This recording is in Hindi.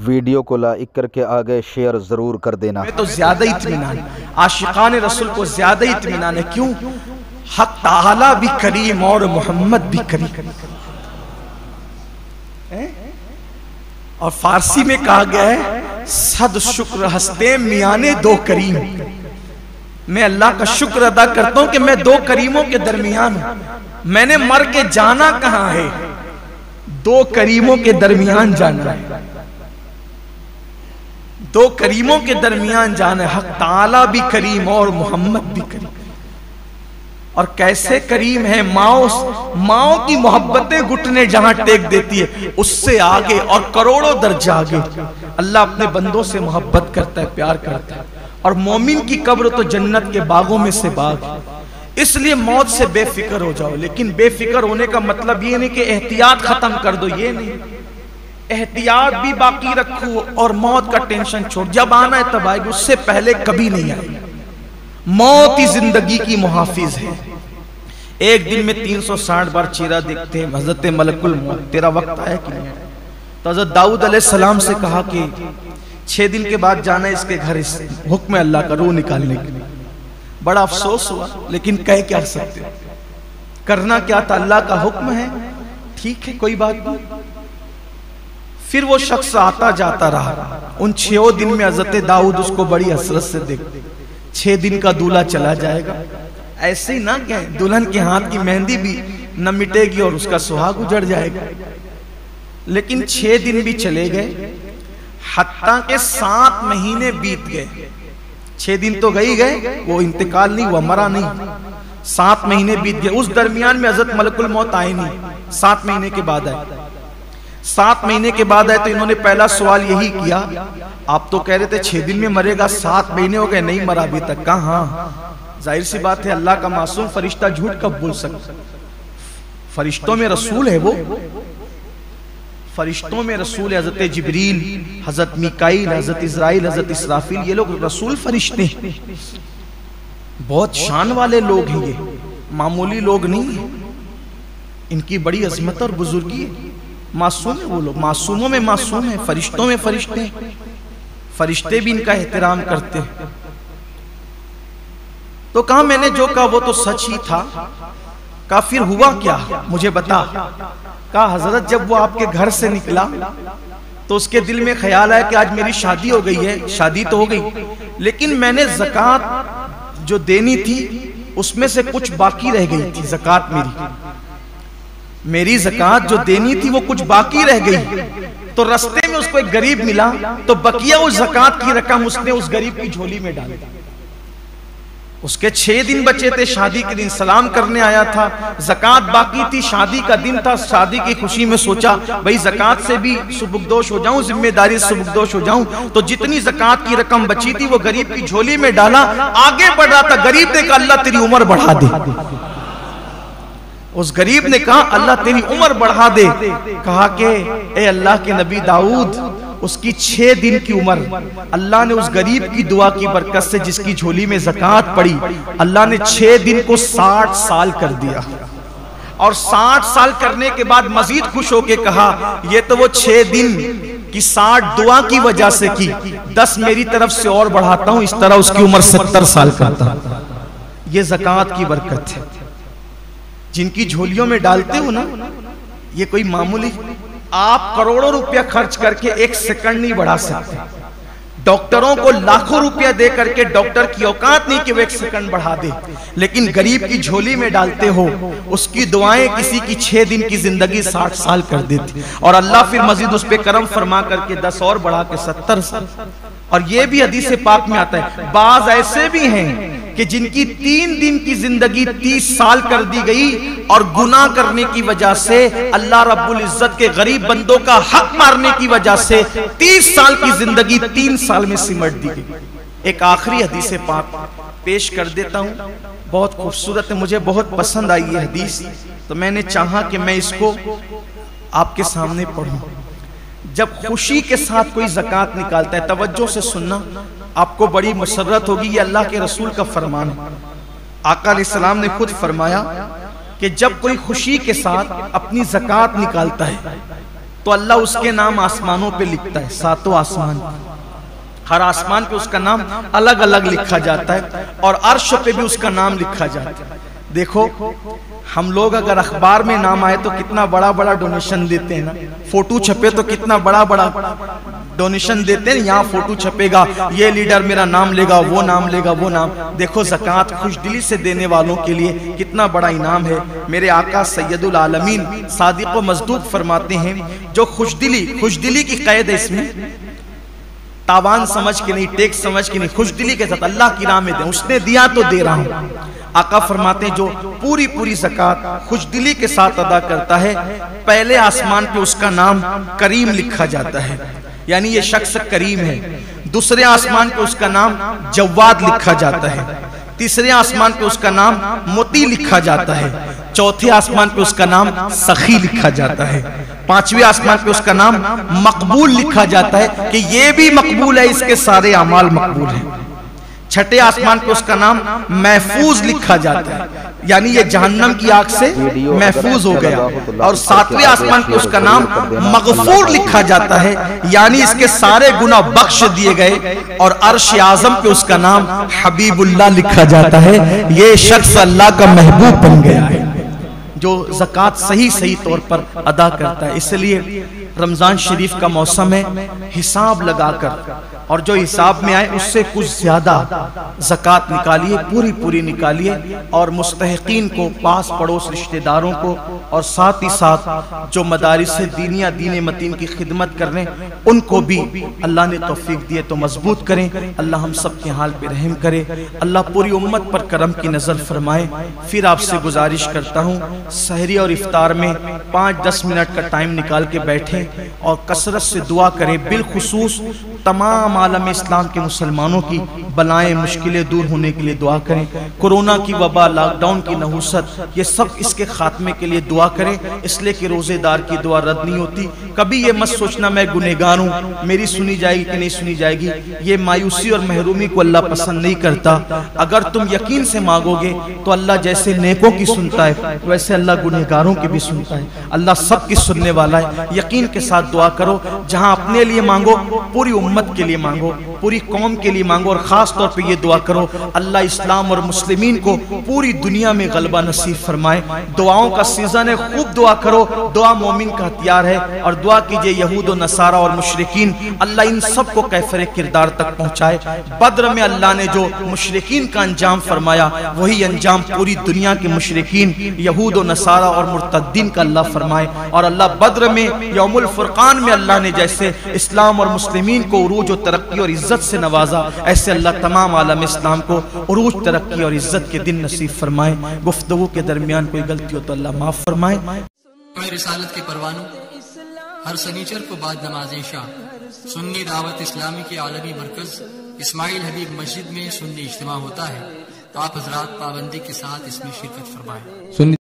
वीडियो को लाइक करके आगे शेयर जरूर कर देना। तो ज्यादा इत्मीनान, आशिकान रसूल को ज्यादा इत्मीनान है। क्यों? हक ताला भी करीम और मोहम्मद भी करीम। और फारसी में कहा गया है सद शुक्र हस्ते मियाने दो करीम। मैं अल्लाह का शुक्र अदा करता हूं कि मैं दो करीमों के दरमियान हूं। मैंने मर के जाना कहां है? दो करीमों के दरमियान जाना है। दो करीमों के दरमियान जाना है। हक ताला भी करीम और मोहम्मद भी करीम। और कैसे करीम है? माओ की मोहब्बतें घुटने जहां टेक देती है उससे आगे और करोड़ों दर्जा आगे अल्लाह अपने बंदों से मोहब्बत करता है, प्यार करता है। और मोमिन की कब्र तो जन्नत के बागों में से बाग। इसलिए मौत से बेफिक्र हो जाओ। लेकिन बेफिक्र होने का मतलब ये नहीं कि एहतियात खत्म कर दो, ये नहीं। एहतियात भी बाकी रखो और मौत का टेंशन छोड़। जब आना है तब आएगी, उससे पहले कभी नहीं आएगी। मौत ही जिंदगी की मुहाफिज है। एक दिन में 360 बार चेहरा देखते हैं हजरत मलकुल मौत, तेरा वक्त आया कि नहीं? तो हजरत दाऊद अलैहिस्सलाम से कहा कि 6 दिन के बाद जाना है इसके घर, इस हुक्म अल्लाह का रूह निकालने के लिए। बड़ा अफसोस हुआ, लेकिन कह क्या सकते, करना क्या था? अल्लाह का हुक्म है, ठीक है, कोई बात नहीं। फिर वो शख्स आता जाता रहा। उन 6 दिन में हजरत दाऊद उसको बड़ी हसरत से देखते। 6 दिन का दूल्हा चला जाएगा, ऐसे ही ना कहें दुल्हन के हाथ की मेहंदी भी न मिटेगी और उसका सुहाग उजड़ जाएगा। लेकिन 6 दिन भी चले गए, हत्ता के 7 महीने बीत गए। 6 दिन तो गए गए, वो इंतकाल नहीं हुआ, मरा नहीं। 7 महीने बीत गए। उस दरमियान में हजरत मलकुल मौत आए नहीं, 7 महीने के बाद आए। 7 महीने के बाद आए तो इन्होंने पहला सवाल यही किया, आप तो कह रहे थे 6 दिन में मरेगा, 7 महीने हो गए नहीं मरा अभी तक। कहा हाँ, जाहिर सी बात है, अल्लाह का मासूम फरिश्ता झूठ कब बोल सकता? फरिश्तों में रसूल है वो, फरिश्तों में रसूल है। हजरत जिब्रील, हजरत मीकाईल, हजरत इज़राइल, हजरत इसराफील, ये लोग रसूल फरिश्ते हैं। बहुत शान वाले लोग हैं, ये मामूली लोग नहीं है। इनकी बड़ी अजमत और बुजुर्गी है। मासूम है वो लोग, मासूमों में मासूम है, फरिश्तों में फरिश्ते। फरिश्ते भी इनका एहतराम करते हैं। तो कहा मैंने जो कहा वो तो सच ही था। कहा फिर हुआ क्या, मुझे बता। कहा हजरत जब वो आपके घर से निकला तो उसके दिल में ख्याल आया कि आज मेरी शादी हो गई है। शादी तो हो गई, लेकिन मैंने ज़कात जो देनी थी उसमें से कुछ बाकी रह गई थी। ज़कात मेरी ज़कात जो देनी थी वो कुछ बाकी रह गई। तो रास्ते में उसको एक गरीब मिला, तो बकिया उस ज़कात की रकम उसने उस गरीब की झोली में डाल दी। उसके 6 दिन बचे थे, शादी के दिन सलाम करने आया था, ज़कात बाकी थी, शादी का दिन था। शादी की खुशी में सोचा भाई ज़कात से भी सुबुकदोश हो जाऊं, जिम्मेदारी से सुबुकदोश हो जाऊं। तो जितनी ज़कात की रकम बची थी वो गरीब की झोली में डाला। आगे बढ़ रहा था, गरीब ने कहा अल्लाह तेरी उम्र बढ़ा दे। उस गरीब ने कहा अल्लाह तेरी उम्र बढ़ा दे। कहा कि ए अल्लाह के नबी दाऊद, उसकी 6 दिन की उम्र अल्लाह ने उस गरीब की दुआ की बरकत से, जिसकी झोली में ज़कात पड़ी, अल्लाह ने 6 दिन को 60 साल कर दिया। और 60 साल करने के बाद मजीद खुश होके कहा ये तो वो 6 दिन की 60 दुआ की वजह से की, 10 मेरी तरफ से और बढ़ाता हूं, इस तरह उसकी उम्र 70 साल करता। ये ज़कात की बरकत है। जिनकी झोलियों में डालते हो ना, ये कोई मामूली, आप करोड़ों रुपया खर्च करके 1 सेकंड नहीं बढ़ा सकते। डॉक्टरों को लाखों रुपया दे करके डॉक्टर की औकात नहीं कि वो 1 सेकंड बढ़ा दे। लेकिन गरीब की झोली में डालते हो, उसकी दुआएं किसी की 6 दिन की जिंदगी 60 साल कर देती। और अल्लाह फिर मजीद उस पर करम फरमा करके 10 और बढ़ा के 70 साल। और ये भी हदीस पाक में आता है, बाज ऐसे भी हैं कि जिनकी 3 दिन की जिंदगी 30 साल कर दी गई और गुनाह करने की वजह से, अल्लाह रब्बुल इज्जत के गरीब बंदों का हक मारने की वजह से 30 साल की जिंदगी 3 साल में सिमट दी गई। एक आखिरी हदीस पाक पेश कर देता हूं, बहुत खूबसूरत है, मुझे बहुत पसंद आई ये हदीस, तो मैंने चाहा कि मैं इसको आपके सामने पढ़ूं। जब खुशी के साथ कोई ज़कात निकालता है, तवज्जो से सुनना, आपको बड़ी मसर्रत होगी। ये अल्लाह के रसूल का फरमान है। आका अलैहिस्सलाम ने खुद फरमाया कि जब कोई खुशी के साथ अपनी ज़कात निकालता है तो अल्लाह उसके नाम आसमानों पे लिखता है, सातों आसमान, हर आसमान पे उसका नाम अलग अलग लिखा जाता है और अर्श पे भी उसका नाम लिखा जाता है। देखो हम लोग अगर अखबार में नाम आए तो कितना बड़ा बड़ा डोनेशन देते हैं ना, फोटो छपे तो कितना बड़ा बड़ा डोनेशन देते हैं, यहाँ फोटो छपेगा, ये लीडर मेरा नाम लेगा, वो नाम लेगा, वो नाम। देखो ज़कात खुशदिली से देने वालों के लिए कितना बड़ा इनाम है। मेरे आका सैयदुल आलमीन सादिक व मज़दूक फरमाते हैं, जो खुशदिली की कैद है, इसमें तावान समझ के नहीं, टेक्स समझ के नहीं, खुशदिली के साथ अल्लाह की राह में दे, उसने दिया तो दे रहा हूँ। आका फरमाते हैं जो पूरी पूरी ज़कात खुशदिली के साथ अदा करता है, पहले आसमान पे उसका नाम करीम लिखा जाता है, यानी ये शख्स करीम है। दूसरे आसमान पे उसका नाम जवाद लिखा जाता है, तीसरे आसमान पे उसका नाम मोती लिखा जाता है, चौथे आसमान पे उसका नाम सखी लिखा जाता है, पांचवें आसमान पे उसका नाम मकबूल लिखा जाता है कि ये भी मकबूल है, इसके सारे अमाल मकबूल हैं। छठे आसमान पे उसका नाम महफूज लिखा जाता है, यानी ये जहन्नम की आग से महफूज हो गया। और सातवें आसमान पे उसका नाम मगफूर लिखा जाता है, यानी इसके सारे गुनाह बख्श दिए गए। और अर्श आजम पे उसका नाम हबीबुल्लाह लिखा जाता है, ये शख्स अल्लाह का महबूब बन गया है, जो ज़कात सही तौर पर अदा करता है। इसलिए रमजान शरीफ का मौसम है, हिसाब लगाकर और जो हिसाब में आए उससे कुछ ज्यादा ज़कात निकालिए, पूरी निकालिए और मुस्तहिकीन को, पास पड़ोस रिश्तेदारों को और साथ ही साथ जो मदारिस से दीनिया दीन मतीन की खिदमत कर रहे हैं उनको भी अल्लाह ने तौफीक दिए तो मजबूत करें। अल्लाह हम सब के हाल पे रहम करे, अल्लाह पूरी उम्मत पर करम की नज़र फरमाए। फिर आपसे गुजारिश करता हूँ, सहरी और इफ्तार में 5-10 मिनट का टाइम निकाल के बैठें और कसरत से दुआ करें, बिलखुसूस तमाम आलम इस्लाम के मुसलमानों की बलाएं मुश्किलें दूर होने के लिए दुआ करें। कोरोना की वबा, लॉकडाउन की नहुसत, ये सब इसके खात्मे के लिए दुआ करें, इसलिए कि रोज़ेदार की दुआ रद्द नहीं होती। कभी ये मत सोचना मैं गुनहगार हूँ, मेरी सुनी जाएगी कि नहीं सुनी जाएगी, ये मायूसी और महरूमी को अल्लाह पसंद नहीं करता। अगर तुम यकीन से मांगोगे तो अल्लाह जैसे नेकों की सुनता है वैसे अल्लाह गुनहगारों की भी सुनता है। अल्लाह सब की सुनने वाला है। यकीन के साथ दुआ करो, जहाँ अपने लिए मांगो पूरी उम्मत के लिए मांगो, पूरी कौम के लिए मांगो और खास तौर पे ये दुआ करो अल्लाह इस्लाम और मुस्लिमीन को पूरी दुनिया में गलबा नसीब फरमाए। दुआओं का सीजन है, खूब दुआ करो, दुआ मोमिन का हथियार है। और दुआ कीजिए यहूद और नसारा और मुशरिकीन, अल्लाह इन सब को कैफरे किरदार तक पहुंचाए। बद्र में अल्लाह ने जो मुशरिकीन का अंजाम फरमाया वही अंजाम पूरी दुनिया के मुशरिकीन, यहूद और नसारा और मुर्तद्दीन का अल्लाह फरमाए। और अल्लाह बद्र में यौमुल फुरकान में अल्लाह ने जैसे इस्लाम और मुस्लिमीन को उरूज और तरक्की और इज्जत से नवाजा, ऐसे अल्लाह तमाम आलम इस्लाम को उरूज, तरक्की और इज्जत के दिन नसीब फरमाए। गुफ्तगू के दरमियान कोई गलती हो तो अल्लाह माफ फरमाए। रिसालत के परवानों हर सनीचर को बाद नमाज इशा सुन्नी दावत इस्लामी के आलमी मरकज इस्माइल हबीब मस्जिद में सुन्नी इज्तिमा होता है। आप हजरात पाबंदी के साथ इसमें शिरकत फरमाएं।